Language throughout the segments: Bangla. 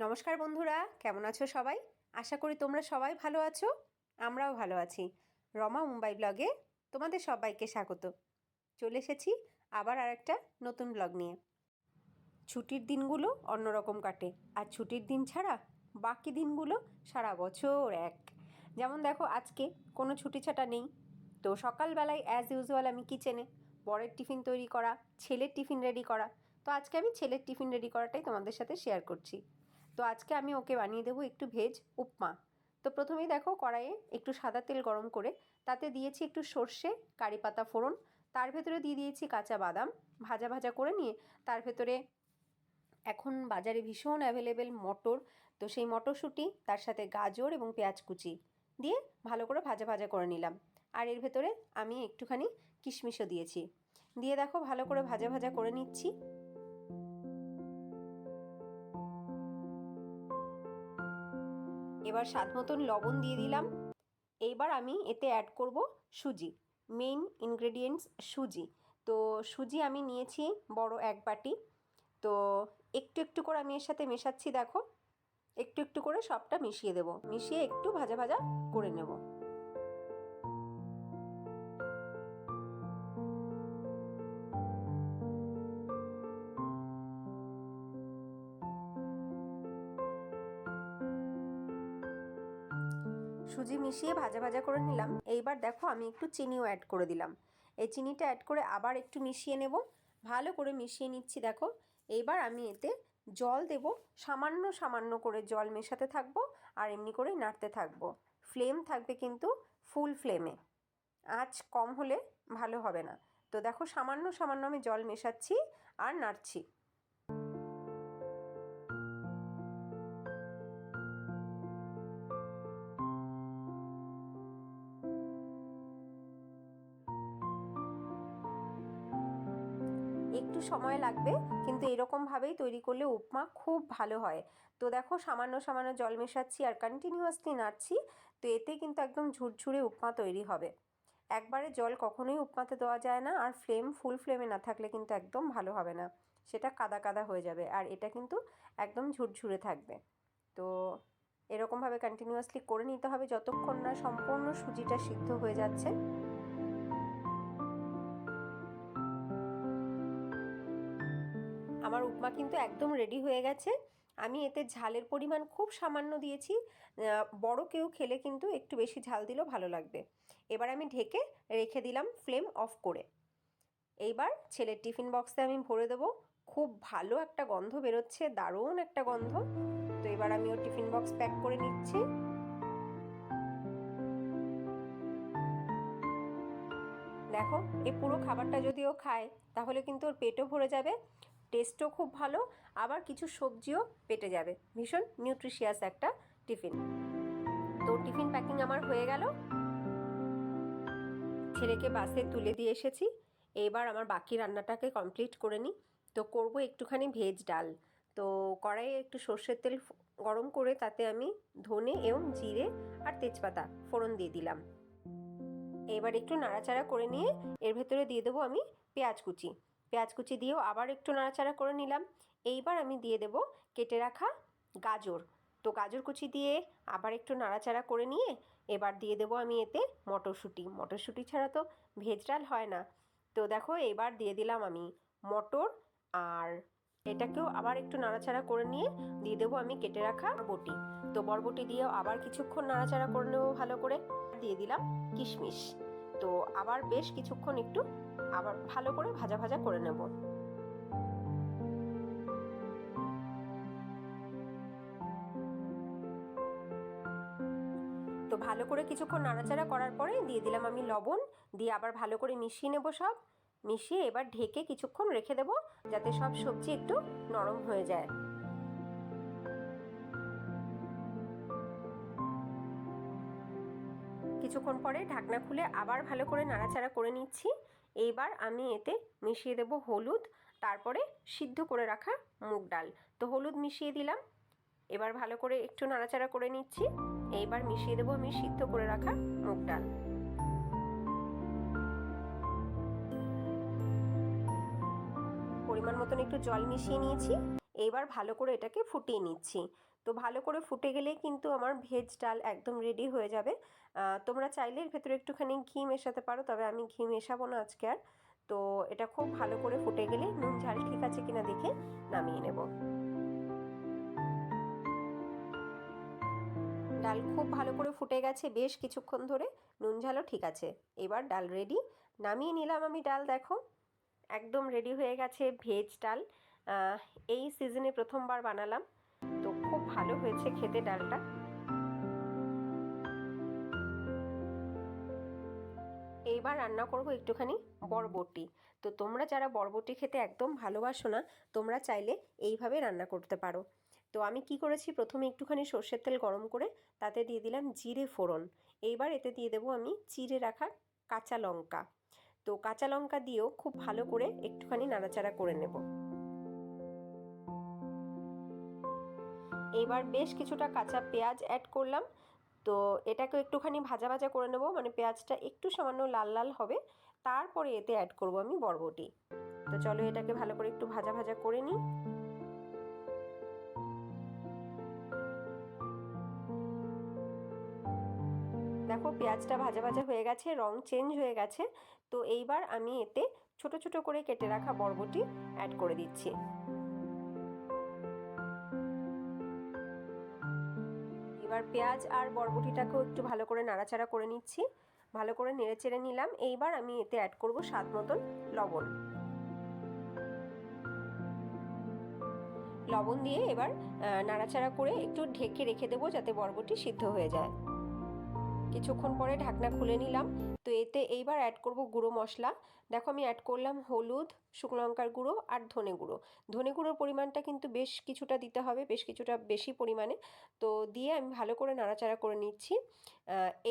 নমস্কার বন্ধুরা, কেমন আছো সবাই? আশা করি তোমরা সবাই ভালো আছো। আমরাও ভালো আছি। রমা মুম্বাই ব্লগে তোমাদের সবাইকে স্বাগত। চলে এসেছি আবার আরেকটা নতুন ব্লগ নিয়ে। ছুটির দিনগুলো অন্যরকম কাটে, আর ছুটির দিন ছাড়া বাকি দিনগুলো সারা বছর এক। যেমন দেখো, আজকে কোনো ছুটি ছাটা নেই, তো সকালবেলায় অ্যাজ ইউজুয়াল আমি কিচেনে বরের টিফিন তৈরি করা, ছেলের টিফিন রেডি করা। তো আজকে আমি ছেলের টিফিন রেডি করাটাই তোমাদের সাথে শেয়ার করছি। তো আজকে আমি ওকে বানিয়ে দেবো একটু ভেজ উপমা। তো প্রথমেই দেখো, কড়াইয়ে একটু সাদা তেল গরম করে তাতে দিয়েছি একটু সর্ষে, কারি পাতা ফোড়ন, তার ভেতরে দিয়ে দিয়েছি কাঁচা বাদাম ভাজা ভাজা করে নিয়ে, তার ভেতরে এখন বাজারে ভীষণ অ্যাভেলেবেল মটর, তো সেই মটরশুঁটি তার সাথে গাজর এবং পেঁয়াজ কুচি দিয়ে ভালো করে ভাজা ভাজা করে নিলাম। আর এর ভেতরে আমি একটুখানি কিশমিশও দিয়েছি, দিয়ে দেখো ভালো করে ভাজা ভাজা করে নিচ্ছি। এবার স্বাদ মতন লবণ দিয়ে দিলাম। এইবার আমি এতে অ্যাড করব সুজি। মেইন ইনগ্রেডিয়েন্টস সুজি। তো সুজি আমি নিয়েছি বড় এক বাটি। তো একটু একটু করে আমি এর সাথে মেশাচ্ছি, দেখো একটু একটু করে সবটা মিশিয়ে দেব, মিশিয়ে একটু ভাজা ভাজা করে নেব। সুজি মিশিয়ে ভাজা ভাজা করে নিলাম। এইবার দেখো আমি একটু চিনিও অ্যাড করে দিলাম। এই চিনিটা অ্যাড করে আবার একটু মিশিয়ে নেব, ভালো করে মিশিয়ে নিচ্ছি। দেখো এইবার আমি এতে জল দেব, সামান্য সামান্য করে জল মেশাতে থাকবো আর এমনি করেই নাড়তে থাকবো। ফ্লেম থাকবে কিন্তু ফুল ফ্লেমে, আঁচ কম হলে ভালো হবে না। তো দেখো সামান্য সামান্য আমি জল মেশাচ্ছি আর নাড়ছি। একটু সময় লাগবে, কিন্তু এরকমভাবেই তৈরি করলে উপমা খুব ভালো হয়। তো দেখো সামান্য সামান্য জল মেশাচ্ছি আর কন্টিনিউয়াসলি নাড়ছি। তো এতে কিন্তু একদম ঝুরঝুরে উপমা তৈরি হবে। একবারে জল কখনোই উপমাতে দেওয়া যায় না, আর ফ্লেম ফুল ফ্লেমে না থাকলে কিন্তু একদম ভালো হবে না, সেটা কাদা কাদা হয়ে যাবে। আর এটা কিন্তু একদম ঝুরঝুরে থাকবে। তো এরকমভাবে কন্টিনিউয়াসলি করে নিতে হবে যতক্ষণ না সম্পূর্ণ সুজিটা সিদ্ধ হয়ে যাচ্ছে। আমার উপমা কিন্তু একদম রেডি হয়ে গেছে। আমি এতে ঝালের পরিমাণ খুব সামান্য দিয়েছি। বড় কেউ খেলে কিন্তু একটু বেশি ঝাল দিলেও ভালো লাগবে। এবার আমি ঢেকে রেখে দিলাম ফ্লেম অফ করে। এইবার ছেলের টিফিন বক্সে আমি ভরে দেবো। খুব ভালো একটা গন্ধ বেরোচ্ছে, দারুণ একটা গন্ধ। তো এবার আমি ওর টিফিন বক্স প্যাক করে নিচ্ছি। দেখো এই পুরো খাবারটা যদি ও খায় তাহলে কিন্তু ওর পেটও ভরে যাবে, টেস্টও খুব ভালো, আবার কিছু সবজিও পেটে যাবে। ভীষণ নিউট্রিশিয়াস একটা টিফিন। তো টিফিন প্যাকিং আমার হয়ে গেল, ছেলেকে বাসে তুলে দিয়ে এসেছি। এবার আমার বাকি রান্নাটাকে কমপ্লিট করে নিই। তো করব একটুখানি ভেজ ডাল। তো কড়াইয়ে একটু সর্ষের তেল গরম করে তাতে আমি ধনে এবং জিরে আর তেজপাতা ফোড়ন দিয়ে দিলাম। এবার একটু নাড়াচাড়া করে নিয়ে এর ভেতরে দিয়ে দেবো আমি পেঁয়াজ কুচি। পেঁয়াজ কুচি দিয়েও আবার একটু নাড়াচাড়া করে নিলাম। এইবার আমি দিয়ে দেবো কেটে রাখা গাজর। তো গাজর কুচি দিয়ে আবার একটু নাড়াচাড়া করে নিয়ে এবার দিয়ে দেবো আমি এতে মটরশুঁটি। মটরশুঁটি ছাড়া তো ভেজ ডাল হয় না। তো দেখো এবার দিয়ে দিলাম আমি মটর, আর এটাকেও আবার একটু নাড়াচাড়া করে নিয়ে দিয়ে দেবো আমি কেটে রাখা বরবটি। তো বরবটি দিয়েও আবার কিছুক্ষণ নাড়াচাড়া করে নেবো ভালো করে। দিয়ে দিলাম কিশমিশ। তো আবার বেশ কিছুক্ষণ একটু আবার ভালো করে ভাজা ভাজা করে নেব। তো ভালো করে কিছুক্ষণ নাড়াচাড়া করার পরে দিয়ে দিলাম আমি লবণ, দিয়ে আবার ভালো করে মিশিয়ে নেব সব। মিশিয়ে এবার ঢেকে কিছুক্ষণ রেখে দেবো যাতে সব সবজি একটু নরম হয়ে যায়। কিছুক্ষণ পরে ঢাকনা খুলে আবার ভালো করে নাড়াচাড়া করে নিচ্ছি। এইবার আমি এতে মিশিয়ে দেব হলুদ, তারপরে সিদ্ধ করে রাখা মুগ ডাল। তো হলুদ মিশিয়ে দিলাম। এবার ভালো করে একটু নাড়াচাড়া করে নিচ্ছি। এইবার মিশিয়ে দেবো আমি সিদ্ধ করে রাখা মুগ ডাল। পরিমাণ মতন একটু জল মিশিয়ে নিয়েছি। এইবার ভালো করে এটাকে ফুটিয়ে নিচ্ছি। তো ভালো করে ফুটে গেলেই কিন্তু আমার ভেজ ডাল একদম রেডি হয়ে যাবে। তোমরা চাইলে এর ভেতরে একটুখানি ঘি মেশাতে পারো, তবে আমি ঘি মেশাবো না আজকে আর। তো এটা খুব ভালো করে ফুটে গেলে নুন ঝাল ঠিক আছে কিনা দেখে নামিয়ে নেব। ডাল খুব ভালো করে ফুটে গেছে বেশ কিছুক্ষণ ধরে, নুন ঝালও ঠিক আছে। এবার ডাল রেডি, নামিয়ে নিলাম আমি ডাল। দেখো একদম রেডি হয়ে গেছে ভেজ ডাল। এই সিজনে প্রথমবার বানালাম, তো খুব ভালো হয়েছে খেতে ডালটা। এইবার রান্না করব একটুখানি বরবটি। তো তোমরা যারা বরবটি খেতে একদম ভালোবাসো না, তোমরা চাইলে এইভাবে রান্না করতে পারো। তো আমি কি করেছি, প্রথমে একটুখানি সর্ষের তেল গরম করে তাতে দিয়ে দিলাম জিরে ফোড়ন। এইবার এতে দিয়ে দেবো আমি চিড়ে রাখা কাঁচা লঙ্কা। তো কাঁচা লঙ্কা দিয়েও খুব ভালো করে একটুখানি নাড়াচাড়া করে নেব। এবার বেশ কিছুটা কাঁচা পেঁয়াজ অ্যাড করলাম। তো এটাকে একটুখানি ভাজা ভাজা করে নেব, মানে পেঁয়াজটা একটু সামান্য লাল লাল হবে, তারপরে এতে অ্যাড করব আমি বরবটি। তো চলো এটাকে ভালো করে একটু ভাজা ভাজা করে নিই। দেখো পেঁয়াজটা ভাজা ভাজা হয়ে গেছে, রং চেঞ্জ হয়ে গেছে। তো এইবার আমি এতে ছোট ছোট করে কেটে রাখা বরবটি অ্যাড করে দিচ্ছি। এবার পেঁয়াজ আর বরবটিটাকেও একটু ভালো করে নাড়াচাড়া করে নিচ্ছি। ভালো করে নেড়ে চেড়ে নিলাম। এইবার আমি এতে অ্যাড করব স্বাদ মতন লবণ। লবণ দিয়ে এবার নাড়াচাড়া করে একটু ঢেকে রেখে দেবো যাতে বরবটি সিদ্ধ হয়ে যায়। কিছুক্ষণ পরে ঢাকনা খুলে নিলাম। তো এতে এইবার অ্যাড করব গুঁড়ো মশলা। দেখো আমি অ্যাড করলাম হলুদ, শুকনো লঙ্কার গুঁড়ো আর ধনে গুঁড়ো। ধনে গুঁড়োর পরিমাণটা কিন্তু বেশ কিছুটা দিতে হবে, বেশ কিছুটা বেশি পরিমাণে। তো দিয়ে আমি ভালো করে নাড়াচাড়া করে নিচ্ছি।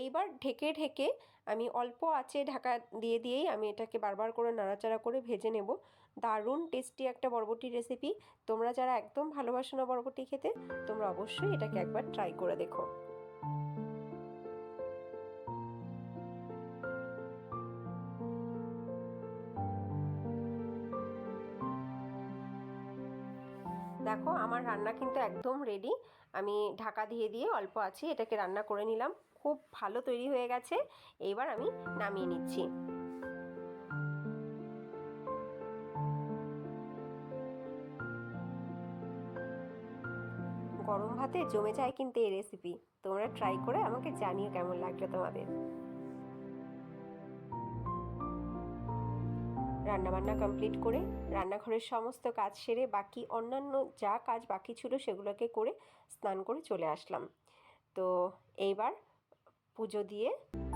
এইবার ঢেকে ঢেকে আমি অল্প আঁচে ঢাকা দিয়ে দিয়েই আমি এটাকে বারবার করে নাড়াচাড়া করে ভেজে নেব। দারুণ টেস্টি একটা বরবটি রেসিপি। তোমরা যারা একদম ভালোবাসো না বরবটি খেতে, তোমরা অবশ্যই এটাকে একবার ট্রাই করে দেখো। দেখো আমার রান্না কিন্তু একদম রেডি। আমি ঢাকা দিয়ে দিয়ে অল্প আছে এটাকে রান্না করে নিলাম, খুব ভালো তৈরি হয়ে গেছে। এইবার আমি নামিয়ে নিচ্ছি। গরম ভাতে জমে যায় কিন্তু এই রেসিপি। তোমরা ট্রাই করে আমাকে জানিও কেমন লাগলো তোমাদের। রান্নাবান্না কমপ্লিট করে রান্নাঘরের সমস্ত কাজ সেরে বাকি অন্যান্য যা কাজ বাকি ছিল সেগুলোকে করে স্নান করে চলে আসলাম। তো এইবার পুজো দিয়ে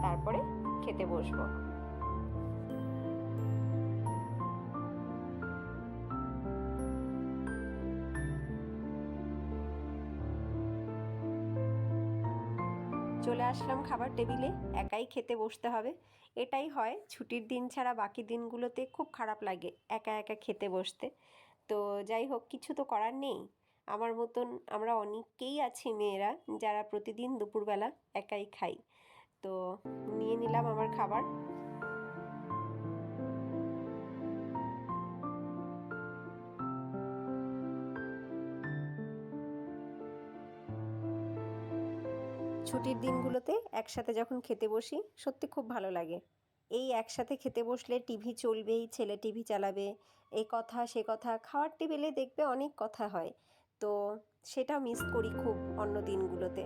তারপরে খেতে বসবো। চলে আসলাম খাবার টেবিলে, একাই খেতে বসতে হবে। এটাই হয়, ছুটির দিন ছাড়া বাকি দিনগুলোতে খুব খারাপ লাগে একা একা খেতে বসতে। তো যাই হোক, কিছু তো করার নেই। আমার মতন আমরা অনেকেই আছি মেয়েরা যারা প্রতিদিন দুপুরবেলা একাই খাই। তো নিয়ে নিলাম আমার খাবার। ছুটির দিনগুলোতে একসাথে যখন খেতে বসি সত্যি খুব ভালো লাগে। এই একসাথে খেতে বসলে টিভি চলবেই, ছেলে টিভি চালাবে, এই কথা সে কথা, খাওয়ার টেবিলে দেখবে অনেক কথা হয়। তো সেটা মিস করি খুব অন্য দিনগুলোতে।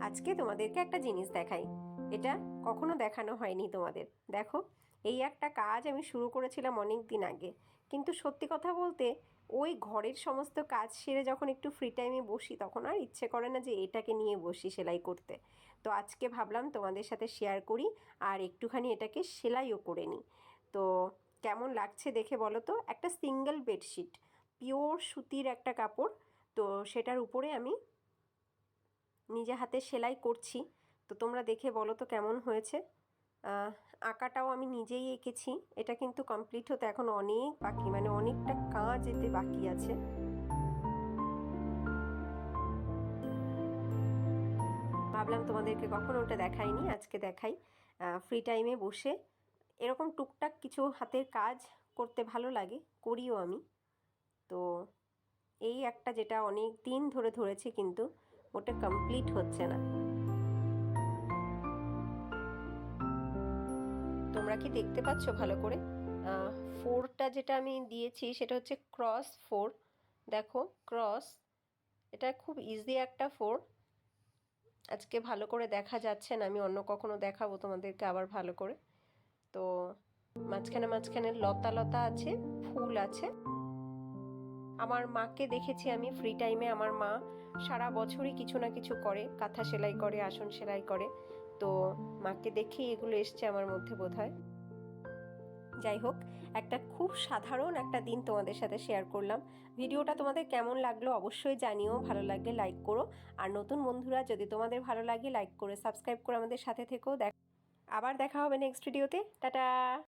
আজকে তোমাদেরকে একটা জিনিস দেখাই, এটা কখনো দেখানো হয়নি তোমাদের। দেখো, এই একটা কাজ আমি শুরু করেছিলাম অনেক দিন আগে, কিন্তু সত্যি কথা বলতে ওই ঘরের সমস্ত কাজ সেরে যখন একটু ফ্রি টাইমে বসি তখন আর ইচ্ছে করে না যে এটাকে নিয়ে বসি সেলাই করতে। তো আজকে ভাবলাম তোমাদের সাথে শেয়ার করি আর একটুখানি এটাকে সেলাইও করে নিই। তো কেমন লাগছে দেখে বলো তো। একটা সিঙ্গেল বেডশিট, পিওর সুতির একটা কাপড়। তো সেটার উপরে আমি নিজে হাতে সেলাই করছি। তো তোমরা দেখে বলো তো কেমন হয়েছে। আঁকাটাও আমি নিজেই এঁকেছি। এটা কিন্তু কমপ্লিট হতে এখন অনেক বাকি, মানে অনেকটা কাজ এতে বাকি আছে। ভাবলাম তোমাদেরকে কখনো ওটা দেখাইনি, আজকে দেখাই। ফ্রি টাইমে বসে এরকম টুকটাক কিছু হাতের কাজ করতে ভালো লাগে, করিও আমি। তো এই একটা যেটা অনেক দিন ধরে ধরেছে কিন্তু ওটা কমপ্লিট হচ্ছে না। তোমরা কি দেখতে পাচ্ছ ভালো করে? 4টা যেটা আমি দিয়েছি সেটা হচ্ছে ক্রস 4। দেখো ক্রস, এটা খুব ইজি একটা 4। আজকে ভালো করে দেখা যাচ্ছে না, আমি অন্য কখনো দেখাবো তোমাদেরকে আবার ভালো করে। তো মাঝখানে মাঝখানে লতা লতা আছে, ফুল আছে। আমার মাকে দেখেছি আমি ফ্রি টাইমে, আমার মা সারা বছরই কিছু না কিছু করে, কাঁথা সেলাই করে, আসন সেলাই করে। তো মাকে দেখেই এগুলো এসছে আমার মধ্যে বোধহয়। যাই হোক, একটা খুব সাধারণ একটা দিন তোমাদের সাথে শেয়ার করলাম। ভিডিওটা তোমাদের কেমন লাগলো অবশ্যই জানিও, ভালো লাগলে লাইক করো। আর নতুন বন্ধুরা যদি তোমাদের ভালো লাগে লাইক করে সাবস্ক্রাইব করে আমাদের সাথে থেকো। আবার দেখা হবে নেক্সট ভিডিওতে। টাটা।